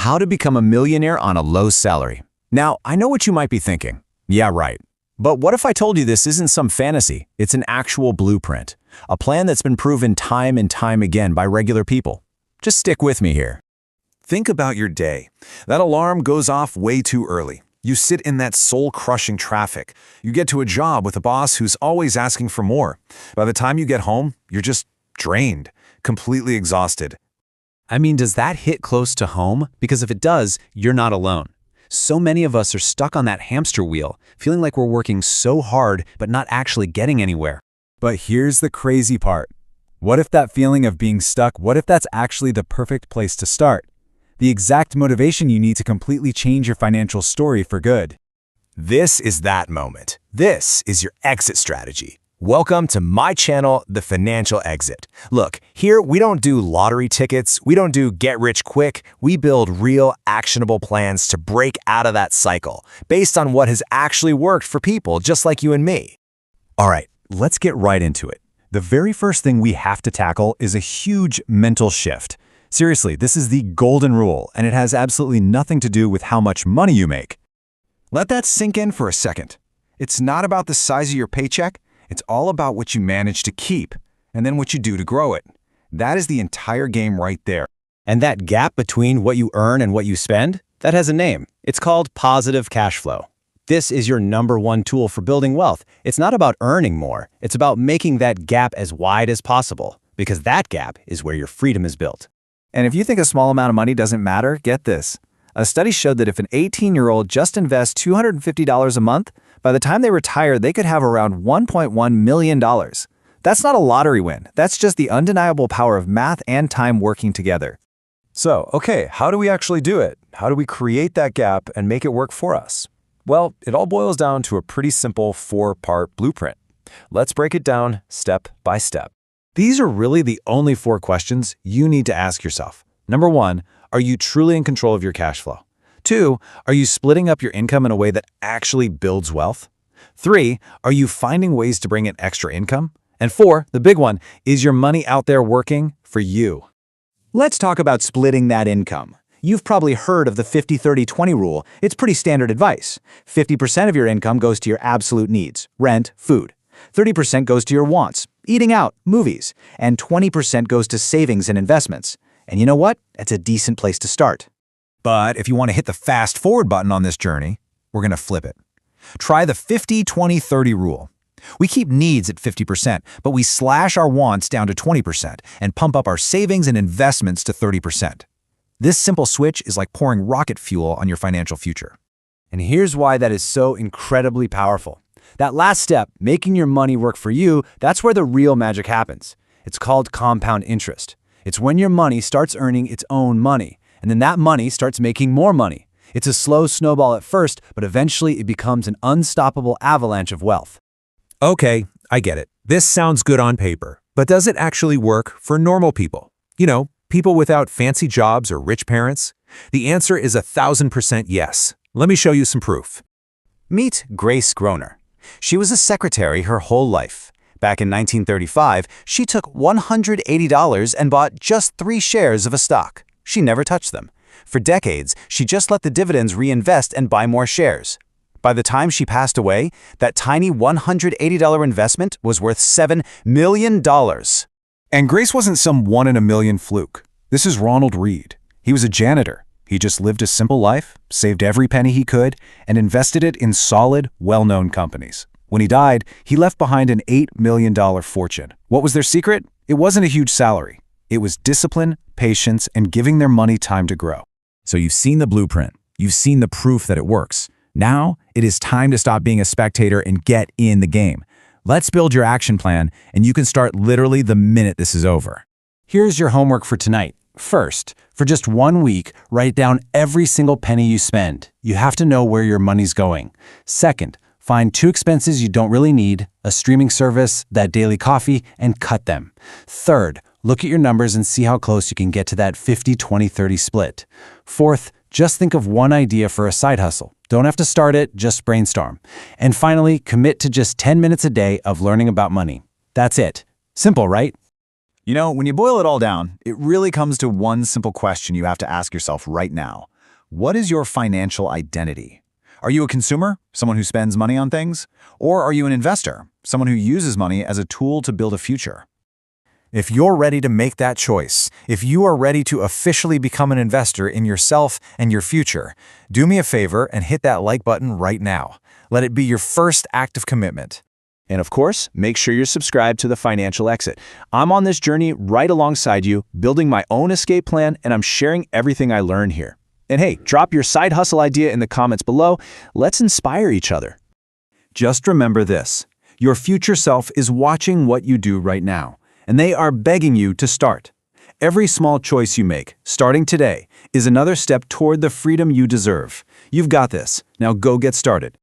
How to become a millionaire on a low salary. Now, I know what you might be thinking. Yeah, right. But what if I told you this isn't some fantasy? It's an actual blueprint, a plan that's been proven time and time again by regular people. Just stick with me here. Think about your day. That alarm goes off way too early. You sit in that soul-crushing traffic. You get to a job with a boss who's always asking for more. By the time you get home, you're just drained, completely exhausted. I mean, does that hit close to home? Because if it does, you're not alone. So many of us are stuck on that hamster wheel, feeling like we're working so hard but not actually getting anywhere. But here's the crazy part. What if that feeling of being stuck, what if that's actually the perfect place to start? The exact motivation you need to completely change your financial story for good. This is that moment. This is your exit strategy. Welcome to my channel, The Financial Exit. Look, here we don't do lottery tickets, we don't do get rich quick, we build real actionable plans to break out of that cycle, based on what has actually worked for people just like you and me. All right, let's get right into it. The very first thing we have to tackle is a huge mental shift. Seriously, this is the golden rule, and it has absolutely nothing to do with how much money you make. Let that sink in for a second. It's not about the size of your paycheck. It's all about what you manage to keep, and then what you do to grow it. That is the entire game right there. And that gap between what you earn and what you spend, that has a name. It's called positive cash flow. This is your #1 tool for building wealth. It's not about earning more. It's about making that gap as wide as possible, because that gap is where your freedom is built. And if you think a small amount of money doesn't matter, get this. A study showed that if an 18-year-old just invests $250 a month, by the time they retire, they could have around $1.1 million. That's not a lottery win. That's just the undeniable power of math and time working together. So, okay, how do we actually do it? How do we create that gap and make it work for us? Well, it all boils down to a pretty simple 4-part blueprint. Let's break it down step by step. These are really the only 4 questions you need to ask yourself. Number 1, are you truly in control of your cash flow? 2, are you splitting up your income in a way that actually builds wealth? 3, are you finding ways to bring in extra income? And 4, the big one, is your money out there working for you? Let's talk about splitting that income. You've probably heard of the 50-30-20 rule. It's pretty standard advice. 50% of your income goes to your absolute needs, rent, food. 30% goes to your wants, eating out, movies, and 20% goes to savings and investments. And you know what? It's a decent place to start. But if you want to hit the fast forward button on this journey, we're going to flip it. Try the 50-20-30 rule. We keep needs at 50%, but we slash our wants down to 20% and pump up our savings and investments to 30%. This simple switch is like pouring rocket fuel on your financial future. And here's why that is so incredibly powerful. That last step, making your money work for you, that's where the real magic happens. It's called compound interest. It's when your money starts earning its own money, and then that money starts making more money. It's a slow snowball at first, but eventually it becomes an unstoppable avalanche of wealth. Okay, I get it. This sounds good on paper, but does it actually work for normal people? You know, people without fancy jobs or rich parents? The answer is 1,000% yes. Let me show you some proof. Meet Grace Groner. She was a secretary her whole life. Back in 1935, she took $180 and bought just 3 shares of a stock. She never touched them. For decades, she just let the dividends reinvest and buy more shares. By the time she passed away, that tiny $180 investment was worth $7 million. And Grace wasn't some 1 in a million fluke. This is Ronald Reed. He was a janitor. He just lived a simple life, saved every penny he could, and invested it in solid, well-known companies. When he died, he left behind an $8 million fortune. What was their secret? It wasn't a huge salary. It was discipline, patience, and giving their money time to grow. So you've seen the blueprint. You've seen the proof that it works. Now, it is time to stop being a spectator and get in the game. Let's build your action plan, and you can start literally the minute this is over. Here's your homework for tonight. First, for just 1 week, write down every single penny you spend. You have to know where your money's going. Second, find 2 expenses you don't really need, a streaming service, that daily coffee, and cut them. Third, look at your numbers and see how close you can get to that 50-20-30 split. Fourth, just think of one idea for a side hustle. Don't have to start it, just brainstorm. And finally, commit to just 10 minutes a day of learning about money. That's it. Simple, right? You know, when you boil it all down, it really comes to one simple question you have to ask yourself right now. What is your financial identity? Are you a consumer, someone who spends money on things? Or are you an investor, someone who uses money as a tool to build a future? If you're ready to make that choice, if you are ready to officially become an investor in yourself and your future, do me a favor and hit that like button right now. Let it be your first act of commitment. And of course, make sure you're subscribed to The Financial Exit. I'm on this journey right alongside you, building my own escape plan, and I'm sharing everything I learn here. And hey, drop your side hustle idea in the comments below. Let's inspire each other. Just remember this: your future self is watching what you do right now, and they are begging you to start. Every small choice you make, starting today, is another step toward the freedom you deserve. You've got this. Now go get started.